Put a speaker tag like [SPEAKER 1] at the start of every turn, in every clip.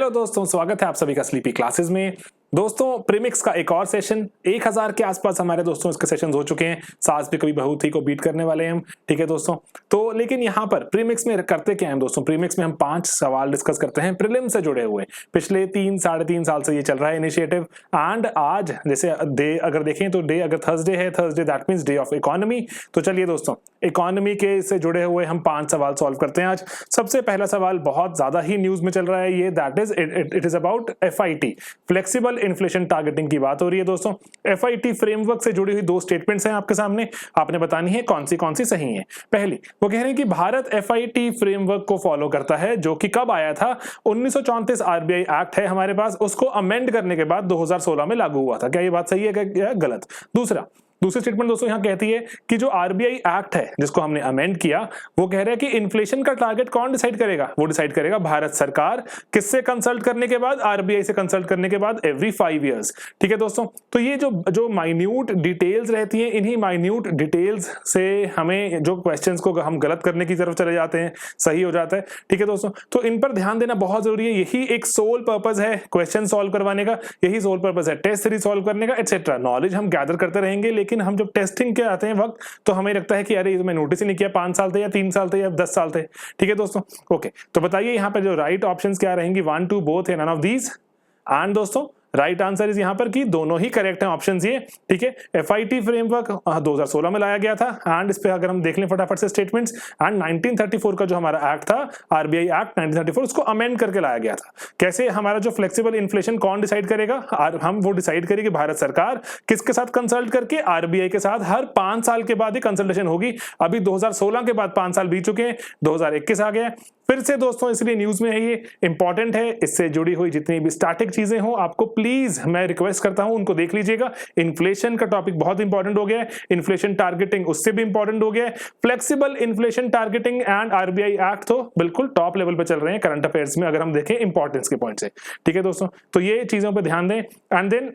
[SPEAKER 1] Hello दोस्तों, स्वागत है आप सभी का स्लीपी क्लासेस में। दोस्तों, प्रीमिक्स का एक और सेशन 1000 के आसपास हमारे दोस्तों इसके सेशंस हो चुके हैं। सास भी कभी बहू थी को बीट करने वाले हैं हम, ठीक है दोस्तों। तो लेकिन यहाँ पर प्रीमिक्स में करते क्या है दोस्तों, प्रीमिक्स में हम 5 सवाल डिस्कस करते हैं प्रीलिम से जुड़े हुए। पिछले 3-3.5 साल से ये चल रहा है इनिशिएटिव। एंड आज जैसे डे अगर देखें तो डे अगर थर्सडे है, Thursday that means day of economy. तो चलिए दोस्तों, इकोनॉमी के से जुड़े हुए हम 5 सवाल सॉल्व करते हैं आज। सबसे पहला सवाल बहुत ज्यादा ही न्यूज में चल रहा है, ये that is it is about FIT, flexible inflation targeting की बात हो रही है दोस्तों। FIT फ्रेमवर्क से जुड़ी हुई 2 स्टेटमेंट्स हैं आपके सामने, आपने बतानी है कौन सी सही है। पहली, वो कह रहे हैं कि भारत FIT फ्रेमवर्क को फॉलो करता है, जो कि कब आया था, 1934 RBI एक्ट है हमारे पास, उसको अमेंड करने के बाद 2016 में लागू हुआ था। क्या ये बात सही है क्या गलत? दूसरी स्टेटमेंट दोस्तों यहां कहती है कि जो RBI एक्ट है जिसको हमने अमेंड किया, वो कह रहा है कि इन्फ्लेशन का टारगेट कौन डिसाइड करेगा? वो डिसाइड करेगा भारत सरकार। किससे कंसल्ट करने के बाद? RBI से कंसल्ट करने के बाद एवरी 5 इयर्स। ठीक है दोस्तों, तो ये जो माइन्यूट डिटेल्स रहती हैं, इन्हीं माइन्यूट डिटेल्स से हमें जो क्वेश्चंस को हम गलत करने की तरफ चले जाते हैं, सही हो जाता है। ठीक है दोस्तों, तो इन पर ध्यान देना बहुत जरूरी है। यही एक सोल पर्पस है क्वेश्चन सॉल्व करवाने का, यही सोल पर्पस है टेस्ट सीरीज सॉल्व करने का, एटसेट्रा। नॉलेज हम गैदर करते रहेंगे, लेकिन हम जब टेस्टिंग के आते हैं वक्त, तो हमें लगता है कि अरे ये तो मैं नोटिस ही नहीं किया, 5 साल थे या 3 साल थे या 10 साल थे। ठीक है दोस्तों, ओके। तो बताइए यहाँ पे जो राइट ऑप्शंस क्या रहेंगी? 1, 2 बोथ है, नन ऑफ दीज। एंड दोस्तों राइट आंसर इज यहाँ पर कि दोनों ही करेक्ट हैं ऑप्शन ये। ठीक है, FIT फ्रेमवर्क 2016 में लाया गया था। एंड इस पे अगर हम देख लें फटाफट से स्टेटमेंट्स, एंड 1934 का जो हमारा एक्ट था, RBI एक्ट 1934, उसको अमेंड करके लाया गया था। कैसे? हमारा जो फ्लेक्सिबल इन्फ्लेशन कौन डिसाइड करेगा? हम वो डिसाइड करेगी भारत सरकार। किसके साथ कंसल्ट करके? RBI के साथ। हर 5 साल के बाद ही कंसल्टेशन होगी। अभी 2016 के बाद 5 साल बीत चुके हैं, 2021 आ गया फिर से दोस्तों, इसलिए न्यूज में है, ये इंपॉर्टेंट है। इससे जुड़ी हुई जितनी भी स्टैटिक चीजें हो, आपको प्लीज मैं रिक्वेस्ट करता हूं उनको देख लीजिएगा। इन्फ्लेशन का टॉपिक बहुत इंपॉर्टेंट हो गया है, इन्फ्लेशन टारगेटिंग उससे भी इंपॉर्टेंट हो गया है, flexible inflation targeting and RBI act तो बिल्कुल टॉप लेवल पे चल रहे हैं करंट अफेयर्स में, अगर हम देखें इंपॉर्टेंस के पॉइंट से। ठीक है दोस्तों, तो ये चीजों पर ध्यान दें। एंड देन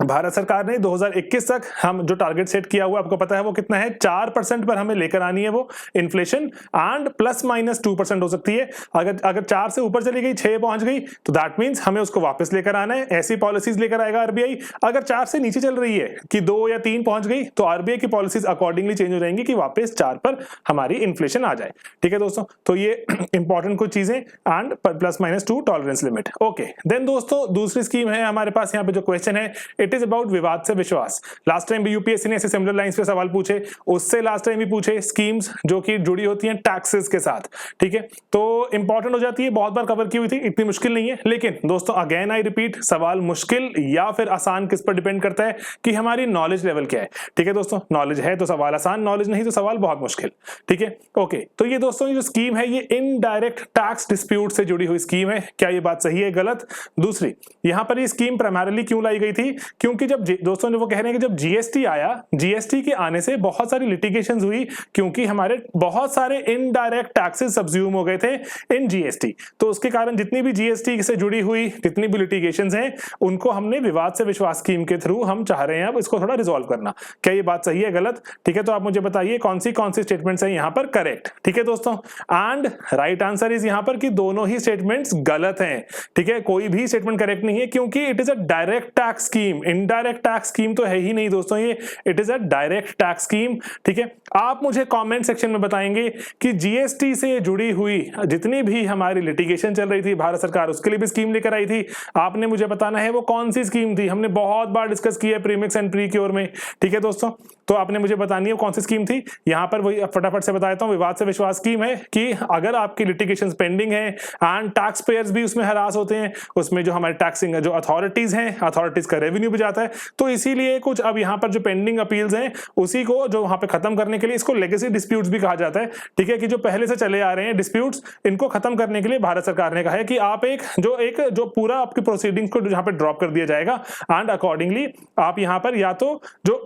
[SPEAKER 1] भारत सरकार ने 2021 तक हम जो टारगेट सेट किया हुआ, आपको पता है वो कितना है? 4% पर हमें लेकर आनी है वो इन्फ्लेशन, एंड ±2% हो सकती है। अगर 4 से ऊपर चली गई, 6 पहुंच गई, तो दैट मींस हमें उसको वापस लेकर आना है। ऐसी पॉलिसीज लेकर आएगा RBI। अगर 4 से नीचे चल रही है कि 2 या 3 पहुंच गई, तो RBI की पॉलिसीज अकॉर्डिंगली चेंज हो जाएंगी कि वापस 4 पर हमारी इन्फ्लेशन आ जाए। ठीक है दोस्तों, तो ये इंपॉर्टेंट कुछ चीजें, and +-2 tolerance limit. Okay, then दोस्तों दूसरी स्कीम है हमारे पास। यहाँ पे जो क्वेश्चन है, इट इज अबाउट विवाद से विश्वास। लास्ट टाइम भी UPSC ने ऐसे सिमिलर लाइंस पे सवाल पूछे, उससे लास्ट टाइम भी पूछे स्कीम्स जो कि जुड़ी होती हैं टैक्सेस के साथ। ठीक है, तो इंपॉर्टेंट हो जाती है, बहुत बार कवर की हुई थी, इतनी मुश्किल नहीं है। लेकिन दोस्तों अगेन आई रिपीट, सवाल मुश्किल या फिर आसान किस पर डिपेंड करता है कि हमारी नॉलेज लेवल क्या है। ठीक है दोस्तों, नॉलेज है तो सवाल आसान, नॉलेज नहीं तो सवाल बहुत मुश्किल। ठीक है, ओके। तो ये दोस्तों ये जो स्कीम है, ये इनडायरेक्ट टैक्स डिस्प्यूट से जुड़ी हुई स्कीम है। क्या ये बात सही है गलत? दूसरी, यहां पर ये स्कीम प्राइमरीली क्यों लाई गई थी? क्योंकि जब दोस्तों वो कह रहे हैं कि जब GST आया, GST के आने से बहुत सारी लिटिगेशंस हुई, क्योंकि हमारे बहुत सारे इनडायरेक्ट टैक्सेस सब्ज्यूम हो गए थे इन GST। तो उसके कारण जितनी भी GST से जुड़ी हुई जितनी भी लिटिगेशंस हैं, उनको हमने विवाद से विश्वास स्कीम के थ्रू हम चाह रहे हैं अब इसको थोड़ा रिजॉल्व करना। क्या ये बात सही है गलत? ठीक है, तो आप मुझे बताइए कौन सी स्टेटमेंट्स हैं यहाँ पर करेक्ट। ठीक है दोस्तों, एंड राइट आंसर इज यहाँ पर कि दोनों ही स्टेटमेंट्स गलत हैं। ठीक है, कोई भी स्टेटमेंट करेक्ट नहीं है, क्योंकि it is a direct tax scheme. Indirect tax scheme तो है ही नहीं दोस्तों, ये it is a direct tax scheme. ठीक है, आप मुझे कमेंट सेक्शन में बताएंगे कि GST से जुड़ी हुई जितनी भी हमारी लिटिगेशन चल रही थी, भारत सरकार उसके लिए भी स्कीम लेकर आई थी। आपने मुझे बताना है वो कौन सी स्कीम थी। हमने बहुत बार डिस्कस किया है प्रीमिक्स एंड प्रीक्योर में। ठीक है दोस्तों, तो आपने मुझे बतानी है वो कौन सी स्कीम थी। यहां पर वही फटाफट से बताता हूं, विवाद से विश्वास स्कीम है कि अगर आपकी लिटिगेशन पेंडिंग है एंड टैक्स पेयर्स भी उसमें हरास होते हैं, उसमें जो हमारे टैक्सिंग जो अथॉरिटीज हैं, अथॉरिटीज का रेवेन्यू भी जाता है, तो इसीलिए कुछ अब यहाँ पर जो पेंडिंग अपील्स हैं, उसी को जो वहां पे खत्म करने के लिए, इसको लेगेसी डिस्प्यूट्स भी कहा जाता है। ठीक है, कि जो पहले से चले आ रहे हैं डिस्प्यूट्स, इनको खत्म करने के लिए भारत सरकार ने कहा है कि आप जो पूरा आपकी प्रोसीडिंग्स को यहाँ पे ड्रॉप कर दिया जाएगा, एंड अकॉर्डिंगली आप यहाँ पर या तो जो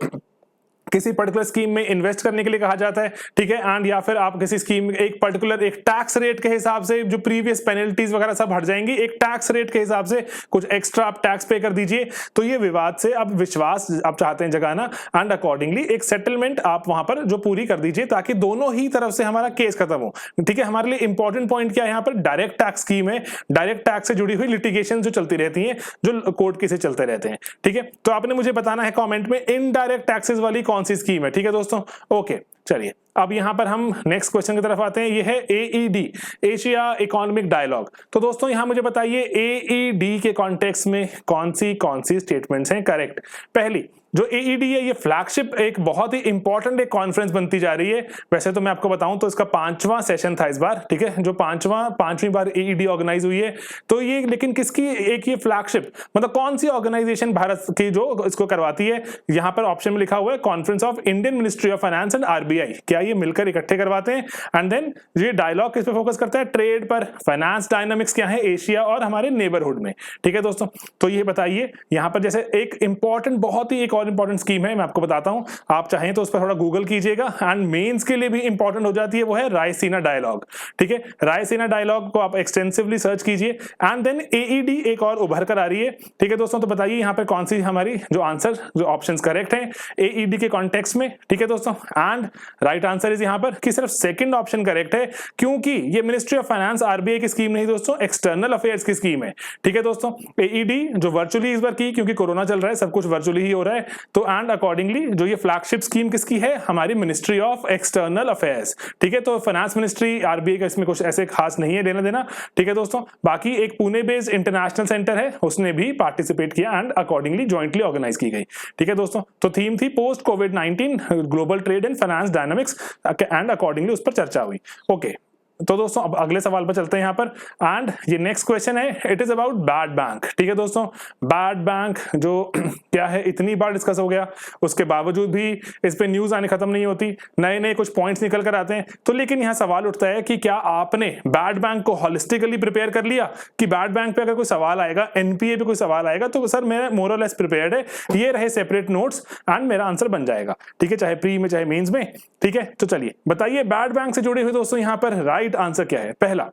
[SPEAKER 1] किसी पर्टिकुलर स्कीम में इन्वेस्ट करने के लिए कहा जाता है, ठीक है, एंड या फिर आप किसी स्कीम में एक पर्टिकुलर एक टैक्स रेट के हिसाब से जो प्रीवियस पेनल्टीज वगैरह सब हट जाएंगी, एक टैक्स रेट के हिसाब से कुछ एक्स्ट्रा आप टैक्स पे कर दीजिए, तो ये विवाद से आप विश्वास आप चाहते हैं जगाना, एंड अकॉर्डिंगली एक सेटलमेंट आप वहां पर जो पूरी कर दीजिए ताकि दोनों ही तरफ से हमारा केस खत्म हो, ठीक है। हमारे लिए इंपॉर्टेंट पॉइंट क्या है यहाँ पर, डायरेक्ट टैक्स स्कीम है, डायरेक्ट टैक्स से जुड़ी हुई लिटिगेशन जो चलती रहती है, जो कोर्ट केसेस चलते रहते हैं, ठीक है। तो आपने मुझे बताना है कॉमेंट में इनडायरेक्ट टैक्सेस वाली कौन सी स्कीम है, ठीक है दोस्तों। ओके, चलिए अब यहां पर हम नेक्स्ट क्वेश्चन की तरफ आते हैं। ये है AED, एशिया इकोनॉमिक डायलॉग। तो दोस्तों यहां मुझे बताइए AED के कॉन्टेक्स्ट में कौन सी स्टेटमेंट्स हैं करेक्ट। पहली जो AED है ये फ्लैगशिप एक बहुत ही इंपॉर्टेंट एक कॉन्फ्रेंस बनती जा रही है। वैसे तो मैं आपको बताऊं तो इसका 5वां सेशन था इस बार, ठीक है, जो 5वीं बार AED ऑर्गेनाइज हुई है। तो ये लेकिन किसकी एक ये फ्लैगशिप मतलब कौन सी ऑर्गेनाइजेशन भारत की जो इसको करवाती है, यहाँ पर ऑप्शन में लिखा हुआ है conference of Indian ministry of finance and RBI। क्या ये मिलकर इकट्ठे करवाते हैं? एंड देन ये डायलॉग किस पे फोकस करता है? ट्रेड पर। फाइनेंस डायनामिक्स क्या है एशिया और हमारे नेबरहुड में, ठीक है दोस्तों। तो ये बताइए यहाँ पर जैसे एक इंपॉर्टेंट बहुत ही एक इंपॉर्टेंट स्कीम है, मैं आपको बताता हूं, आप चाहें तो उस पर थोड़ा गूगल कीजिएगा, एंड मेंस के लिए भी इंपॉर्टेंट हो जाती है, वो है रायसीना डायलॉग, ठीक है। रायसीना डायलॉग को आप एक्सटेंसिवली सर्च कीजिए, एंड देन AED एक और उभर कर आ रही है, ठीक है दोस्तों। तो बताइए यहाँ पे कौन सी हमारी जो आंसर जो ऑप्शंस करेक्ट हैं AED के कॉन्टेक्स्ट में, ठीक है दोस्तों। एंड राइट आंसर इज यहाँ पर कि सिर्फ सेकंड ऑप्शन करेक्ट है, क्योंकि ये मिनिस्ट्री ऑफ फाइनेंस RBI की स्कीम नहीं दोस्तों, एक्सटर्नल अफेयर्स की स्कीम है, ठीक है दोस्तों। AED जो वर्चुअली इस बार की, क्योंकि कोरोना चल रहा है सब कुछ वर्चुअली ही हो रहा है, तो एंड अकॉर्डिंगली जो ये फ्लैगशिप स्कीम किसकी है? हमारी मिनिस्ट्री ऑफ एक्सटर्नल अफेयर्स, ठीक है। तो फाइनेंस मिनिस्ट्री RBI का इसमें कुछ ऐसे खास नहीं है लेना देना, ठीक है दोस्तों। बाकी एक पुणे बेस्ड इंटरनेशनल सेंटर है, उसने भी पार्टिसिपेट किया एंड अकॉर्डिंगली जॉइंटली ऑर्गेनाइज की गई, ठीक है दोस्तों। तो थीम थी post covid global trade and finance dynamics, and accordingly उस पर चर्चा हुई। ओके, तो दोस्तों अब अगले सवाल पर चलते हैं यहाँ पर, एंड ये नेक्स्ट क्वेश्चन है, it is about bad bank, ठीक है दोस्तों। बैड बैंक जो क्या है, इतनी बार डिस्कस हो गया, उसके बावजूद भी इस पे न्यूज आने खत्म नहीं होती, नए नए कुछ पॉइंट्स निकल कर आते हैं। तो लेकिन यहाँ सवाल उठता है कि क्या आपने बैड बैंक को होलिस्टिकली प्रिपेयर कर लिया कि बैड बैंक पे अगर कोई सवाल आएगा, NPA पे कोई सवाल आएगा, तो सर मेरा मोर और लेस प्रिपेयर्ड है, ये रहे सेपरेट नोट्स एंड मेरा आंसर बन जाएगा, ठीक है, चाहे प्री में चाहे मेंस में, ठीक है। तो चलिए बताइए बैड बैंक से जुड़े हुए दोस्तों यहाँ पर राइट आंसर क्या है। पहला,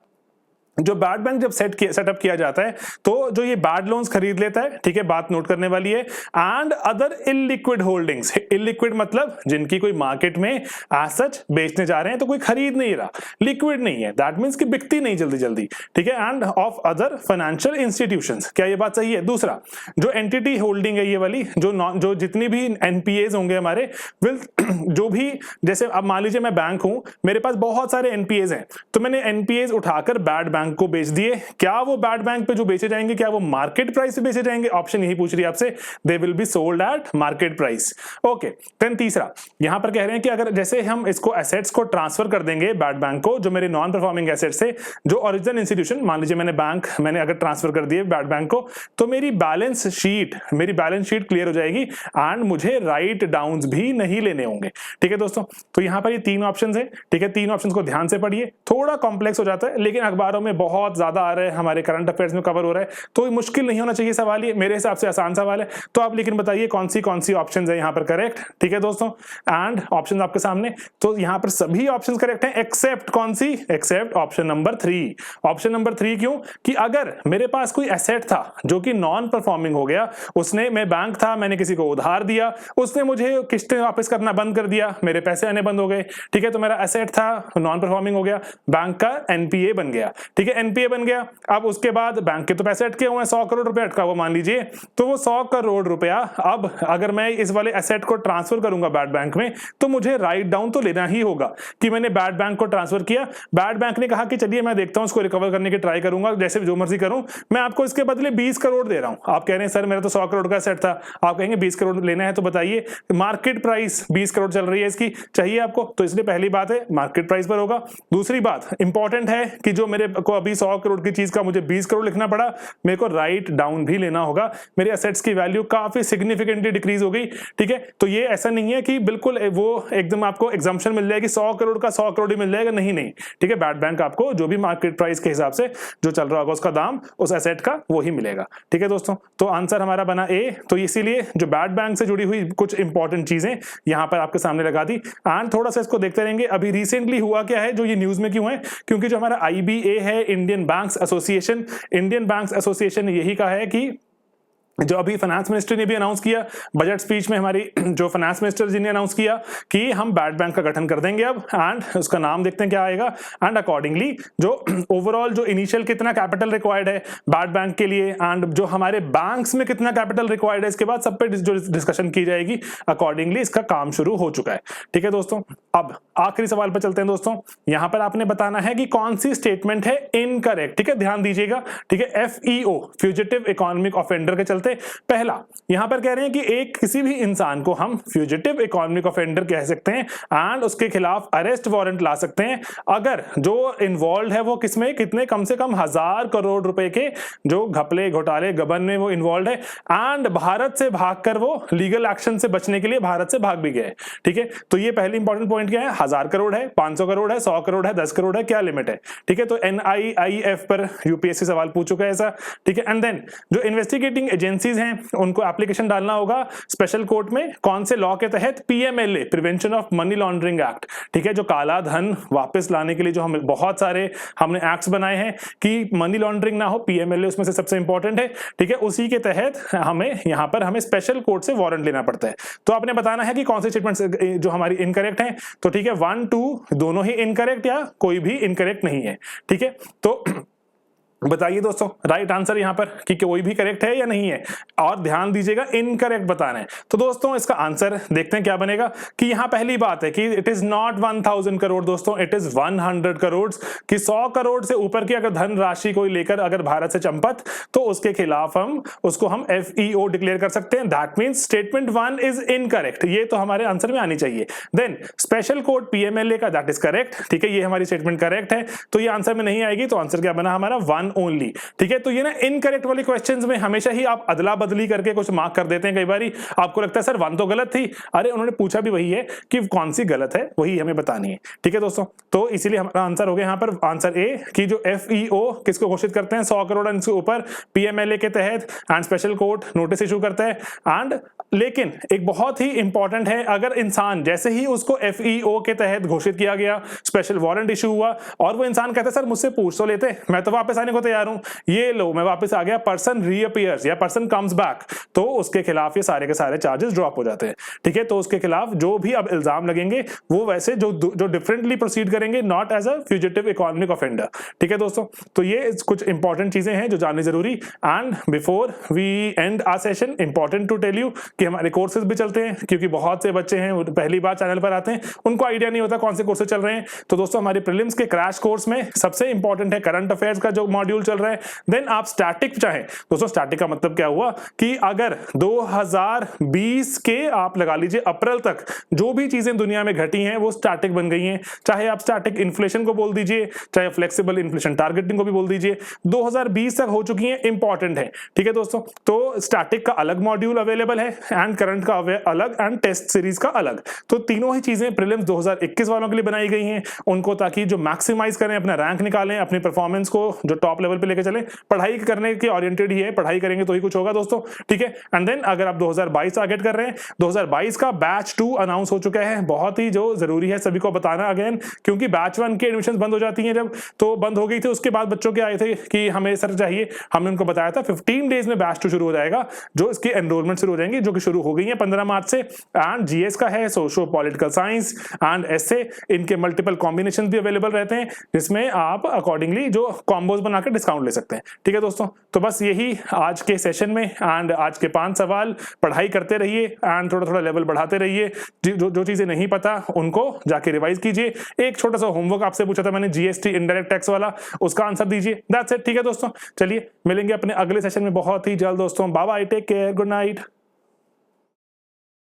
[SPEAKER 1] जो बैड बैंक जब सेटअप किया जाता है तो जो ये बैड लोन्स खरीद लेता है, ठीक है, बात नोट करने वाली है, and other illiquid holdings, illiquid मतलब जिनकी कोई मार्केट में एज सच बेचने जा रहे हैं तो कोई खरीद नहीं रहा, लिक्विड नहीं है, दैट मींस कि बिकती नहीं जल्दी जल्दी, ठीक है, end of other financial institutions. क्या ये बात सही है? दूसरा, जो एंटिटी होल्डिंग है ये वाली, जो जितनी भी NPAs होंगे हमारे, विल जो भी, जैसे अब मान लीजिए मैं बैंक हूं, मेरे पास बहुत सारे NPAs हैं, तो मैंने NPAs उठाकर बैड बैंक को बेच दिए, क्या वो बैड बैंक पे जो बेचे जाएंगे क्या वो मार्केट प्राइस पे बेचे जाएंगे? ऑप्शन यही पूछ रही है आपसे, they will be sold at market price. Okay, then तीसरा, यहां पर कह रहे हैं कि अगर जैसे हम इसको एसेट्स को ट्रांसफर कर देंगे बैड बैंक को, जो मेरे नॉन परफॉर्मिंग एसेट्स से जो ओरिजिनल इंस्टीट्यूशन, मान लीजिए मैंने अगर ट्रांसफर कर दिए बैड बैंक को, तो मेरी बैलेंस शीट क्लियर हो जाएगी एंड मुझे राइट डाउन्स भी नहीं लेने होंगे, ठीक है दोस्तों। तो यहां पर ये तीन ऑप्शंस है, ठीक है, तीन ऑप्शंस को ध्यान से पढ़िए, थोड़ा कॉम्प्लेक्स हो जाता है लेकिन अखबारों में बहुत ज्यादा आ रहे हैं, हमारे करंट अफेयर्स में कवर हो रहा है, तो मुश्किल नहीं होना चाहिए सवाल, ये मेरे हिसाब से आसान सवाल है। तो आप लेकिन बताइए कौन सी ऑप्शंस है यहाँ पर करेक्ट, ठीक है दोस्तों, एंड ऑप्शन आपके सामने, तो यहाँ पर सभी ऑप्शंस करेक्ट हैं एक्सेप्ट कौन सी? Except option number 3। Option number 3 क्यों? कि अगर मेरे पास कोई एसेट था जो कि नॉन परफॉर्मिंग हो गया, मैं बैंक था, मैंने किसी को उधार दिया, उसने मुझे किस्तें वापस करना बंद कर दिया, मेरे पैसे आने बंद हो गए, ठीक है, तो मेरा एसेट था नॉन परफॉर्मिंग हो गया, बैंक का NPA बन गया, ठीक है, NPA बन गया। अब उसके बाद बैंक के तो पैसे अटके हुए हैं, 100 करोड़ रुपए अटका हुआ मान लीजिए, तो वो 100 करोड़ रुपया अब अगर मैं इस वाले एसेट को ट्रांसफर करूंगा बैड बैंक में, तो मुझे राइट डाउन तो लेना ही होगा कि मैंने बैड बैंक को ट्रांसफर किया, बैड बैंक ने कहा कि चलिए मैं देखता हूं, उसको रिकवर करने की ट्राई करूंगा, जैसे जो मर्जी करूं, मैं आपको इसके बदले 20 करोड़ दे रहा हूं। आप कह रहे हैं सर मेरा तो 100 करोड़ का एसेट था, आप कहेंगे 20 करोड़ लेना है, तो बताइए मार्केट प्राइस 20 करोड़ चल रही है इसकी, चाहिए आपको, तो इसलिए पहली बात है मार्केट प्राइस पर होगा। दूसरी बात इंपॉर्टेंट है कि जो मेरे को अभी 100 करोड़ की चीज का मुझे 20 करोड़ लिखना पड़ा, मेरे को राइट डाउन भी लेना होगा, मेरी एसेट्स की वैल्यू काफी सिग्निफिकेंटली डिक्रीज हो गई। ठीक है, तो ये ऐसा नहीं है कि बिल्कुल वो एकदम आपको एग्जम्पशन मिल जाएगी 100 करोड़ का 100 करोड़ ही मिल जाएगा, नहीं नहीं। ठीक है, बैड बैंक आपको जो भी मार्केट प्राइस के हिसाब से जो चल रहा होगा उसका दाम उस एसेट का वो ही मिलेगा। ठीक है दोस्तों, तो आंसर हमारा बना ए। तो इसीलिए जो बैड बैंक से जुड़ी हुई कुछ इंपॉर्टेंट चीजें यहां पर आपके सामने लगा दी एंड थोड़ा सा इसको देखते रहेंगे। अभी रिसेंटली हुआ क्या है, जो ये न्यूज में क्यों है, क्योंकि जो हमारा IBA है, इंडियन बैंक्स एसोसिएशन ने यही कहा है कि जो अभी फाइनेंस मिनिस्टर ने भी अनाउंस किया बजट स्पीच में, हमारी जो फाइनेंस मिनिस्टर जी ने अनाउंस किया कि हम बैड बैंक का गठन कर देंगे अब, एंड उसका नाम देखते हैं क्या आएगा, एंड अकॉर्डिंगली जो ओवरऑल जो इनिशियल कितना कैपिटल रिक्वायर्ड है बैड बैंक के लिए एंड जो हमारे बैंक्स में कितना कैपिटल रिक्वायर्ड है, इसके बाद सब पे जो डिस्कशन की जाएगी अकॉर्डिंगली इसका काम शुरू हो चुका है। ठीक है दोस्तों, अब आखिरी सवाल पर चलते हैं दोस्तों। यहां पर आपने बताना है कि कौन सी स्टेटमेंट है इनकरेक्ट। ठीक है, ध्यान दीजिएगा। ठीक है, FEO फ्यूजिटिव इकोनॉमिक ऑफेंडर के चलते पहला यहां पर कह रहे हैं कि एक किसी भी इंसान को हम फ्यूजिटिव इकोनॉमिक ऑफेंडर कह सकते हैं एंड उसके खिलाफ अरेस्ट वारंट ला सकते हैं अगर जो इन्वॉल्व है वो किसमें कितने कम से कम 1000 करोड़ रुपए के जो घपले घोटाले गबन में वो इन्वॉल्व है एंड भारत से भागकर वो लीगल एक्शन से बचने के लिए भारत से भाग भी गए। ठीक है, तो ये पहली इंपॉर्टेंट पॉइंट क्या है, 1000 करोड़ है, 500 करोड़ है, 100 करोड़ है, 10 करोड़ है, क्या लिमिट है। ठीक है, तो NIIF पर UPSC सवाल पूछ चुका है ऐसा। ठीक है, एंड देन जो इन्वेस्टिगेटिंग एजेंसीज हैं उनको एप्लीकेशन डालना होगा स्पेशल कोर्ट में कौन से लॉ के तहत, PMLA prevention of money laundering act. ठीक है, जो काला धन वापस लाने के लिए जो हम बहुत सारे हमने एक्ट्स बनाए हैं कि मनी लॉन्ड्रिंग ना हो, PMLA उसमें से सबसे इंपॉर्टेंट है। ठीक है, उसी के तहत हमें यहां पर हमें स्पेशल कोर्ट से वारंट लेना पड़ता है। तो आपने बताना है कि कौन सी स्टेटमेंट जो हमारी इनकरेक्ट है। तो ठीक है, 1 2 दोनों ही इनकरेक्ट या कोई भी इनकरेक्ट नहीं है। ठीक है, तो बताइए दोस्तों राइट आंसर यहां पर कि कोई भी करेक्ट है या नहीं है, और ध्यान दीजिएगा इनकरेक्ट बताना है। तो दोस्तों इसका आंसर देखते हैं क्या बनेगा कि यहां पहली बात है कि इट इज नॉट 1000 करोड़ दोस्तों, इट इज 100 करोड़ कि 100 करोड़ से ऊपर की अगर धन राशि कोई लेकर अगर भारत से चंपत तो उसके खिलाफ उसको हम FEO डिक्लेयर कर सकते हैं। That means statement 1 is incorrect, ये तो हमारे आंसर में आनी चाहिए। देन स्पेशल कोर्ट PMLA का दैट इज करेक्ट। ठीक है, ये हमारी स्टेटमेंट करेक्ट है, तो ये आंसर में नहीं आएगी, तो आंसर क्या बना हमारा 1 ओनली। ठीक है, तो ये ना इनकरेक्ट वाले क्वेश्चंस में हमेशा ही आप अदला बदली करके कुछ मार्क कर देते हैं। कई बार आपको लगता है सर 1 तो गलत थी, अरे उन्होंने पूछा भी वही है कि कौन सी गलत है वही हमें बतानी है। ठीक है दोस्तों, तो इसीलिए हमारा आंसर हो गया यहां पर आंसर ए कि जो FEO किसको घोषित करते हैं 100 करोड़ से ऊपर PMLA के तहत and special court notice issue करता है। एंड लेकिन एक बहुत ही इंपॉर्टेंट है, अगर इंसान जैसे ही उसको FEO के तहत घोषित किया गया, स्पेशल वारंट इशू हुआ और वो इंसान कहता है सर मुझसे पूछ तो लेते, मैं तो वापस आने को तैयार हूं, ये लो मैं वापस आ गया, पर्सन रीअपीयर्स या पर्सन कम्स बैक, तो उसके खिलाफ ये सारे के सारे चार्जेस ड्रॉप हो जाते हैं। ठीक है, तो उसके खिलाफ जो भी अब इल्जाम लगेंगे वो वैसे जो डिफरेंटली प्रोसीड करेंगे, not as a fugitive economic offender. ठीक है दोस्तों, तो ये कुछ इंपॉर्टेंट चीजें हैं जो जाननी जरूरी। And before we end our session important to tell you कि हमारे कोर्सेज भी चलते हैं, क्योंकि बहुत से बच्चे हैं पहली बार चैनल पर आते हैं, उनको आइडिया नहीं होता कौन से कोर्सेज चल रहे हैं। तो दोस्तों हमारे प्रीलिम्स के क्रैश कोर्स में सबसे इंपॉर्टेंट है करंट अफेयर्स का जो मॉड्यूल चल रहा है। देन आप स्टैटिक चाहें दोस्तों, स्टैटिक का मतलब क्या हुआ कि अगर 2020 के आप लगा लीजिए अप्रैल तक जो भी चीजें दुनिया में घटी हैं वो स्टैटिक बन गई हैं, चाहे आप स्टैटिक इन्फ्लेशन को बोल दीजिए, चाहे फ्लेक्सिबल इन्फ्लेशन टारगेटिंग को भी बोल दीजिए, 2020 तक हो चुकी हैं, इंपॉर्टेंट है। ठीक है दोस्तों, तो स्टैटिक का अलग मॉड्यूल अवेलेबल है एंड करंट का अलग एंड टेस्ट सीरीज का अलग, तो तीनों ही चीजें प्रीलिम्स 2021 वालों के लिए बनाई गई हैं उनको, ताकि जो मैक्सिमाइज करें, अपना रैंक निकालें, अपनी परफॉर्मेंस को जो टॉप लेवल पे लेके चलें। पढ़ाई करने के ओरिएंटेड ही है, पढ़ाई करेंगे तो ही कुछ होगा दोस्तों। ठीक है, एंड देन अगर आप 2022 टारगेट कर रहे हैं, 2022 का बैच 2 अनाउंस हो चुका है, बहुत ही जो जरूरी है सभी को बताना अगेन, क्योंकि बैच 1 के एडमिशन बंद हो जाती हैं, जब तो बंद हो गई थी उसके बाद बच्चों के आए थे कि हमें सर चाहिए, हमने उनको बताया था 15 डेज में बैच 2 शुरू हो जाएगा, जो इसकी एनरोलमेंट शुरू हो जाएंगी, जो कि शुरू हो गई है 15 मार्च से। एंड GS का है, सोशो पॉलिटिकल साइंस एंड एसे, इनके मल्टीपल कॉम्बिनेशन भी अवेलेबल रहते हैं, जिसमें आप अकॉर्डिंगली जो कॉम्बोज बनाकर डिस्काउंट ले सकते हैं। ठीक है दोस्तों, तो बस यही आज के सेशन में एंड आज के 5 सवाल, पढ़ाई करते रहिए एंड थोड़ा थोड़ा लेवल बढ़ाते रहिए, जो चीजें नहीं पता उनको जाके रिवाइज कीजिए। एक छोटा सा होमवर्क आपसे पूछा था मैंने GST इनडायरेक्ट टैक्स वाला, उसका आंसर दीजिए, दैट्स इट। ठीक है दोस्तों, चलिए मिलेंगे अपने अगले सेशन में बहुत ही जल्द दोस्तों। Bye bye, take care, good night.